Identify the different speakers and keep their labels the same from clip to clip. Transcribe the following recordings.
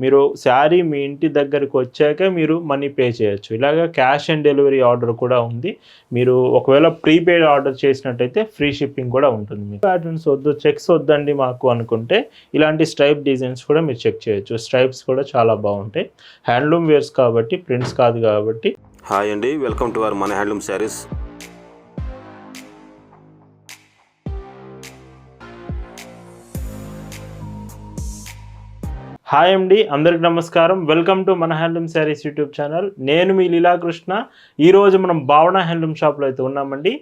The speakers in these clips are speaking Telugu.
Speaker 1: మీరు శారీ మీ ఇంటి దగ్గరికి వచ్చాక మీరు మనీ పే చేయొచ్చు. ఇలాగ క్యాష్ ఆన్ డెలివరీ ఆర్డర్ కూడా ఉంది. మీరు ఒకవేళ ప్రీపెయిడ్ ఆర్డర్ చేసినట్టయితే ఫ్రీ షిప్పింగ్ కూడా ఉంటుంది. మీకు ప్యాటర్న్స్ వద్దు, చెక్స్ వద్దండి మాకు అనుకుంటే ఇలాంటి స్ట్రైప్ డిజైన్స్ కూడా మీరు చెక్ చేయొచ్చు. స్ట్రైప్స్ కూడా చాలా బాగుంటాయి. హ్యాండ్లూమ్ వేర్స్ కాబట్టి, ప్రింట్స్ కాదు కాబట్టి.
Speaker 2: హాయ్ అండి, వెల్కమ్ టు అవర్ మన హ్యాండ్లూమ్ శారీస్.
Speaker 1: హాయ్ అండి, అందరికి నమస్కారం. వెల్కమ్ టు మన హ్యాండ్లూమ్ శారీస్ యూట్యూబ్ ఛానల్. నేను మీ లీలాకృష్ణ. ఈరోజు మనం భావన హ్యాండ్లూమ్ షాప్లో అయితే ఉన్నామండి.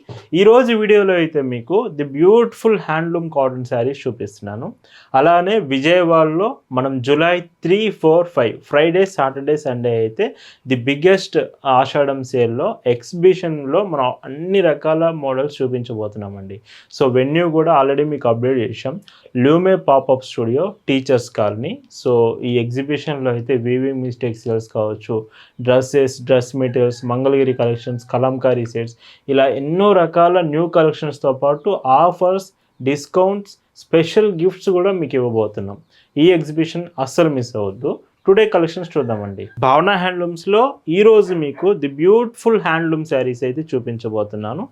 Speaker 1: ఈరోజు వీడియోలో అయితే మీకు the beautiful handloom cotton saris చూపిస్తున్నాను. అలానే విజయవాడలో మనం జూలై 3, 4, 5 ఫ్రైడే, సాటర్డే, సండే అయితే ది బిగ్గెస్ట్ ఆషాఢం సేల్లో ఎగ్జిబిషన్లో మనం అన్ని రకాల మోడల్స్ చూపించబోతున్నామండి. సో వెన్యూ కూడా ఆల్రెడీ మీకు అప్డేట్ చేసాం. Loome popup studio, teachers colony. So ఈ ఎగ్జిబిషన్లో అయితే వీవింగ్ టెక్స్టైల్స్ కావచ్చు, dress materials, Mangalagiri collections, Kalamkari sets, ఇలా ఎన్నో రకాల న్యూ కలెక్షన్స్తో పాటు ఆఫర్స్, డిస్కౌంట్స్, స్పెషల్ గిఫ్ట్స్ కూడా మీకు ఇవ్వబోతున్నాం. ఈ ఎగ్జిబిషన్ అస్సలు మిస్ అవ్వద్దు. టుడే కలెక్షన్స్ చూద్దామండి. భావన హ్యాండ్లూమ్స్లో ఈరోజు మీకు ది బ్యూటిఫుల్ హ్యాండ్లూమ్ శారీస్ అయితే చూపించబోతున్నాను.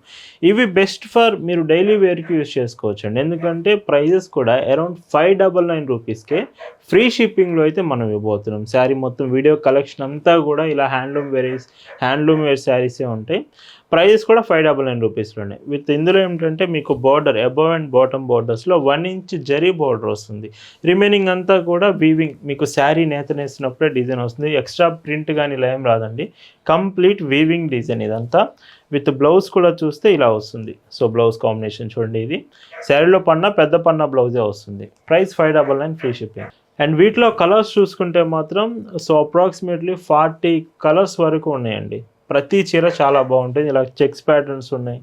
Speaker 1: ఇవి బెస్ట్ ఫర్ మీరు డైలీ వేర్కి యూజ్ చేసుకోవచ్చు అండి. ఎందుకంటే ప్రైజెస్ కూడా అరౌండ్ 599 రూపీస్కే ఫ్రీ షిప్పింగ్లో అయితే మనం ఇవ్వబోతున్నాం. శారీ మొత్తం వీడియో కలెక్షన్ అంతా కూడా ఇలా హ్యాండ్లూమ్ వేర్ శారీసే ఉంటాయి. ప్రైజెస్ కూడా 599 రూపీస్లోనే. విత్ ఇందులో ఏమిటంటే మీకు బార్డర్ అబవ్ అండ్ బాటమ్ బార్డర్స్లో 1 ఇంచ్ జరీ బార్డర్ వస్తుంది. రిమైనింగ్ అంతా కూడా వీవింగ్, మీకు శారీ నేతనేసినప్పుడే డిజైన్ వస్తుంది. ఎక్స్ట్రా ప్రింట్ కానీ ఇలా ఏం రాదండి. కంప్లీట్ వీవింగ్ డిజైన్ ఇదంతా. విత్ బ్లౌజ్ కూడా చూస్తే ఇలా వస్తుంది. సో బ్లౌజ్ కాంబినేషన్ చూడండి. ఇది శారీలో పెద్ద పన్న బ్లౌజే వస్తుంది. Price 599 free shipping. అండ్ వీటిలో కలర్స్ చూసుకుంటే మాత్రం సో అప్రాక్సిమేట్లీ 40 కలర్స్ వరకు ఉన్నాయండి. ప్రతి చీర చాలా బాగుంటుంది. ఇలా చెక్స్ ప్యాటర్న్స్ ఉన్నాయి,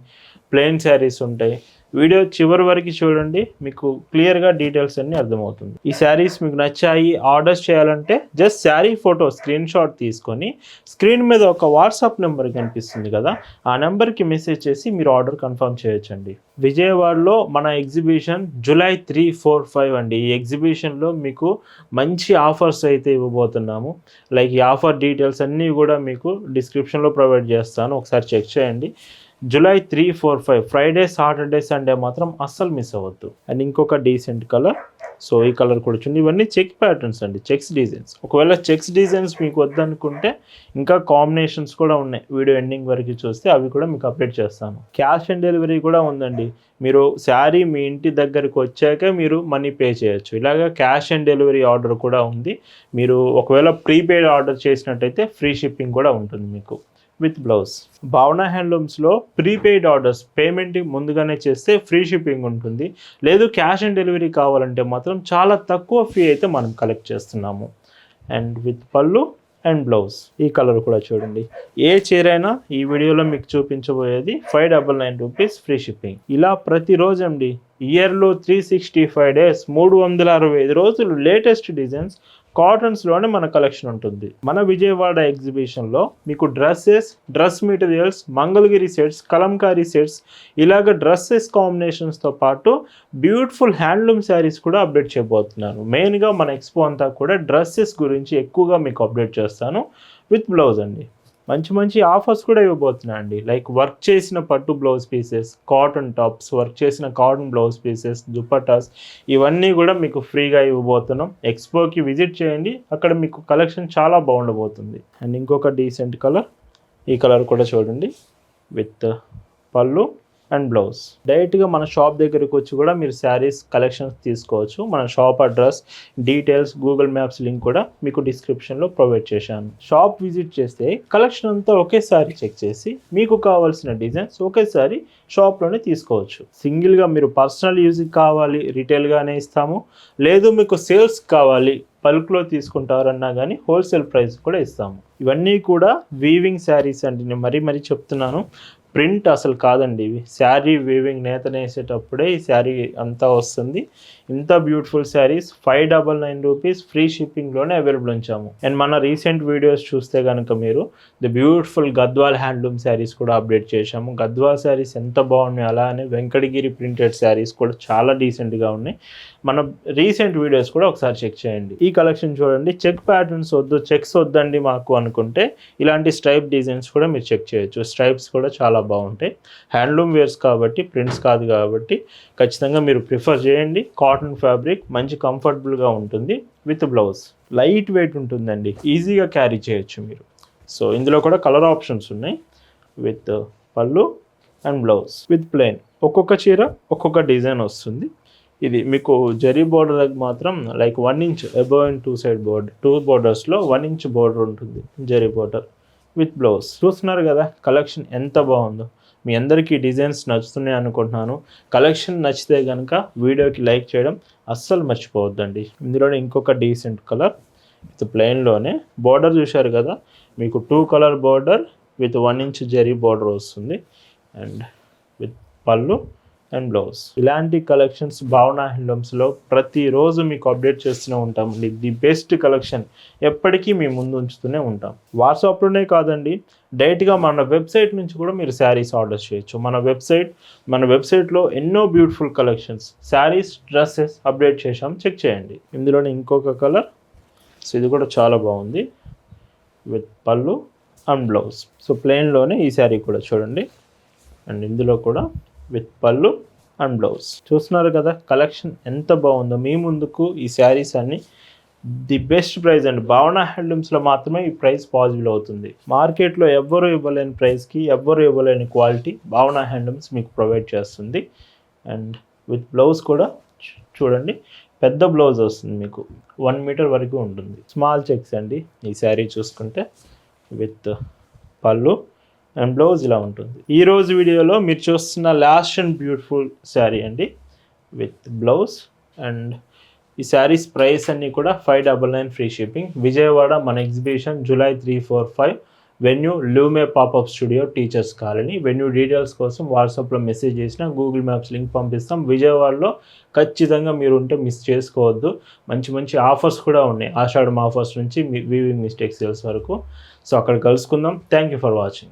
Speaker 1: ప్లెయిన్ శారీస్ ఉంటాయి. వీడియో చివరి వరకు చూడండి, మీకు క్లియర్గా డీటెయిల్స్ అన్నీ అర్థమవుతుంది. ఈ శారీస్ మీకు నచ్చాయి, ఆర్డర్స్ చేయాలంటే just sari photo screen shot తీసుకొని స్క్రీన్ మీద ఒక వాట్సాప్ నెంబర్ కనిపిస్తుంది కదా, ఆ నెంబర్కి మెసేజ్ చేసి మీరు ఆర్డర్ కన్ఫర్మ్ చేయొచ్చండి. విజయవాడలో మన ఎగ్జిబిషన్ జూలై 3, 4, 5 అండి. ఈ ఎగ్జిబిషన్లో మీకు మంచి ఆఫర్స్ అయితే ఇవ్వబోతున్నాము. లైక్ ఈ ఆఫర్ డీటెయిల్స్ అన్నీ కూడా మీకు డిస్క్రిప్షన్లో ప్రొవైడ్ చేస్తాను, ఒకసారి చెక్ చేయండి. జూలై 3, 4, 5 ఫ్రైడే, సాటర్డే, సండే మాత్రం అస్సలు మిస్ అవ్వద్దు. అండ్ ఇంకొక డీసెంట్ కలర్. సో ఈ కలర్ కూడా చూడండి. ఇవన్నీ చెక్ ప్యాటర్న్స్ అండి, చెక్స్ డిజైన్స్. ఒకవేళ చెక్స్ డిజైన్స్ మీకు వద్దనుకుంటే ఇంకా కాంబినేషన్స్ కూడా ఉన్నాయి. వీడియో ఎండింగ్ వరకు చూస్తే అవి కూడా మీకు అప్డేట్ చేస్తాను. క్యాష్ ఆన్ డెలివరీ కూడా ఉందండి. మీరు శారీ మీ ఇంటి దగ్గరికి వచ్చాక మీరు మనీ పే చేయొచ్చు. ఇలాగ క్యాష్ ఆన్ డెలివరీ ఆర్డర్ కూడా ఉంది. మీరు ఒకవేళ ప్రీపెయిడ్ ఆర్డర్ చేసినట్టయితే ఫ్రీ షిప్పింగ్ కూడా ఉంటుంది మీకు విత్ బ్లౌజ్. భావన హ్యాండ్లూమ్స్లో ప్రీపెయిడ్ ఆర్డర్స్ పేమెంట్ ముందుగానే చేస్తే ఫ్రీ షిప్పింగ్ ఉంటుంది. లేదు క్యాష్ ఆన్ డెలివరీ కావాలంటే మాత్రం చాలా తక్కువ ఫీ అయితే మనం కలెక్ట్ చేస్తున్నాము. అండ్ విత్ పళ్ళు అండ్ బ్లౌజ్. ఈ కలర్ కూడా చూడండి. ఏ చీర అయినా ఈ వీడియోలో మీకు చూపించబోయేది 599 రూపీస్ ఫ్రీ షిప్పింగ్. ఇలా ప్రతిరోజు అండి, ఇయర్లో 365 డేస్ 365 రోజులు లేటెస్ట్ డిజైన్స్ కాటన్స్లోనే మన కలెక్షన్ ఉంటుంది. మన విజయవాడ ఎగ్జిబిషన్లో మీకు dress materials, Mangalagiri sets, Kalamkari sets, ఇలాగ డ్రెస్సెస్ కాంబినేషన్స్తో పాటు బ్యూటిఫుల్ హ్యాండ్లూమ్ శారీస్ కూడా అప్డేట్ చేయబోతున్నాను. మెయిన్గా మన ఎక్స్పో అంతా కూడా డ్రెస్సెస్ గురించి ఎక్కువగా మీకు అప్డేట్ చేస్తాను విత్ బ్లౌజ్ అండి. మంచి ఆఫర్స్ కూడా ఇవ్వబోతున్నా అండి. లైక్ వర్క్ చేసిన పట్టు blouse pieces, cotton tops, work చేసిన కాటన్ బ్లౌజ్ పీసెస్, దుపట్టాస్, ఇవన్నీ కూడా మీకు ఫ్రీగా ఇవ్వబోతున్నాం. ఎక్స్పోకి విజిట్ చేయండి, అక్కడ మీకు కలెక్షన్ చాలా బాగుండబోతుంది. అండ్ ఇంకొక డీసెంట్ కలర్. ఈ కలర్ కూడా చూడండి విత్ పళ్ళు అండ్ బ్లౌజ్. డైరెక్ట్గా మన షాప్ దగ్గరికి వచ్చి కూడా మీరు శారీస్ కలెక్షన్స్ తీసుకోవచ్చు. మన shop address, details, Google maps link కూడా మీకు డిస్క్రిప్షన్లో ప్రొవైడ్ చేశాను. షాప్ విజిట్ చేస్తే కలెక్షన్ అంతా ఒకేసారి చెక్ చేసి మీకు కావాల్సిన డిజైన్స్ ఒకేసారి షాప్లోనే తీసుకోవచ్చు. సింగిల్గా మీరు పర్సనల్ యూజ్కి కావాలి రిటైల్గానే ఇస్తాము. లేదు మీకు సేల్స్ కావాలి, బల్క్లో తీసుకుంటారన్నా కానీ హోల్సేల్ ప్రైస్ కూడా ఇస్తాము. ఇవన్నీ కూడా వీవింగ్ శారీస్ అండి. నేను మరీ చెప్తున్నాను, ప్రింట్ అసలు కాదండి ఇవి. శారీ వీవింగ్ నేతనేసేటప్పుడే ఈ శారీ అంతా వస్తుంది. ఇంత బ్యూటిఫుల్ శారీస్ 599 రూపీస్ ఫ్రీ షిప్పింగ్లోనే అవైలబుల్ ఉంచాము. అండ్ మన రీసెంట్ వీడియోస్ చూస్తే కనుక మీరు the beautiful Gadwal handloom saris కూడా అప్డేట్ చేశాము. గద్వాల్ శారీస్ ఎంత బాగున్నాయి, అలానే వెంకటగిరి ప్రింటెడ్ శారీస్ కూడా చాలా డీసెంట్గా ఉన్నాయి. మన రీసెంట్ వీడియోస్ కూడా ఒకసారి చెక్ చేయండి. ఈ కలెక్షన్ చూడండి, చెక్ ప్యాటర్న్స్ వద్దు, చెక్స్ వద్దండి మాకు అనుకుంటే ఇలాంటి స్ట్రైప్ డిజైన్స్ కూడా మీరు చెక్ చేయొచ్చు. స్ట్రైప్స్ కూడా చాలా బాగుంటాయి. హ్యాండ్లూమ్ వేర్స్ కాబట్టి, ప్రింట్స్ కాదు కాబట్టి ఖచ్చితంగా మీరు ప్రిఫర్ చేయండి. కాటన్ ఫ్యాబ్రిక్ మంచి కంఫర్టబుల్గా ఉంటుంది. విత్ బ్లౌజ్ లైట్ వెయిట్ ఉంటుందండి, ఈజీగా క్యారీ చేయొచ్చు మీరు. సో ఇందులో కూడా కలర్ ఆప్షన్స్ ఉన్నాయి. విత్ పళ్ళు అండ్ బ్లౌజ్ విత్ ప్లెయిన్. ఒక్కొక్క చీర ఒక్కొక్క డిజైన్ వస్తుంది. ఇది మీకు జరీ బోర్డర్ మాత్రం like 1 inch above and 2 side border, 2 బోర్డర్స్లో 1 inch border ఉంటుంది జరీ బోర్డర్ విత్ బ్లౌజ్. చూస్తున్నారు కదా కలెక్షన్ ఎంత బాగుందో. మీ అందరికీ డిజైన్స్ నచ్చుతున్నాయి అనుకుంటున్నాను. కలెక్షన్ నచ్చితే కనుక వీడియోకి లైక్ చేయడం అస్సలు మర్చిపోవద్దండి. ఇందులోనే ఇంకొక డీసెంట్ కలర్ విత్ ప్లెయిన్లోనే బోర్డర్ చూశారు కదా, మీకు 2 colour border with 1 inch zari border వస్తుంది అండ్ విత్ పళ్ళు అండ్ బ్లౌజ్. ఇలాంటి కలెక్షన్స్ భావన హ్యాండ్లూమ్స్లో ప్రతిరోజు మీకు అప్డేట్ చేస్తూనే ఉంటామండి. ది బెస్ట్ కలెక్షన్ ఎప్పటికీ మీ ముందు ఉంచుతూనే ఉంటాం. వాట్సాప్లోనే కాదండి, డైరెక్ట్గా మన వెబ్సైట్ నుంచి కూడా మీరు శారీస్ ఆర్డర్ చేయొచ్చు. మన వెబ్సైట్లో ఎన్నో beautiful collections, saris, dresses update చేసాం, చెక్ చేయండి. ఇందులోనే ఇంకొక కలర్, సో ఇది కూడా చాలా బాగుంది విత్ పళ్ళు అండ్ బ్లౌజ్. సో ప్లెయిన్లోనే ఈ శారీ కూడా చూడండి అండ్ ఇందులో కూడా విత్ పళ్ళు అండ్ బ్లౌజ్. చూస్తున్నారు కదా కలెక్షన్ ఎంత బాగుందో. మీ ముందుకు ఈ శారీస్ అన్ని ది బెస్ట్ ప్రైస్ అండి. భావన హ్యాండ్లూమ్స్లో మాత్రమే ఈ ప్రైస్ పాసిబుల్ అవుతుంది. మార్కెట్లో ఎవ్వరూ ఇవ్వలేని ప్రైస్కి, ఎవ్వరూ ఇవ్వలేని క్వాలిటీ భావన హ్యాండ్లూమ్స్ మీకు ప్రొవైడ్ చేస్తుంది. అండ్ విత్ బ్లౌజ్ కూడా చూడండి, పెద్ద బ్లౌజ్ వస్తుంది మీకు, 1 మీటర్ వరకు ఉంటుంది. స్మాల్ చెక్స్ అండి ఈ శారీ చూసుకుంటే. విత్ పళ్ళు అండ్ బ్లౌజ్ ఇలా ఉంటుంది. ఈరోజు వీడియోలో మీరు చూస్తున్న లాస్ట్ అండ్ బ్యూటిఫుల్ శారీ అండి విత్ బ్లౌజ్. అండ్ ఈ శారీస్ ప్రైస్ అన్నీ కూడా 599 ఫ్రీ షిప్పింగ్. విజయవాడ మన exhibition July 3, 4, 5 venue Loome popup studio teachers colony. Venue details కోసం వాట్సాప్లో మెసేజ్ చేసిన గూగుల్ మ్యాప్స్ లింక్ పంపిస్తాం. విజయవాడలో ఖచ్చితంగా మీరు ఉంటే మిస్ చేసుకోవద్దు. మంచి మంచి ఆఫర్స్ కూడా ఉన్నాయి, ఆషాఢం ఆఫర్స్ నుంచి వీవింగ్ మిస్టేక్స్ సేల్స్ వరకు. సో అక్కడ కలుసుకుందాం. Thank you for watching.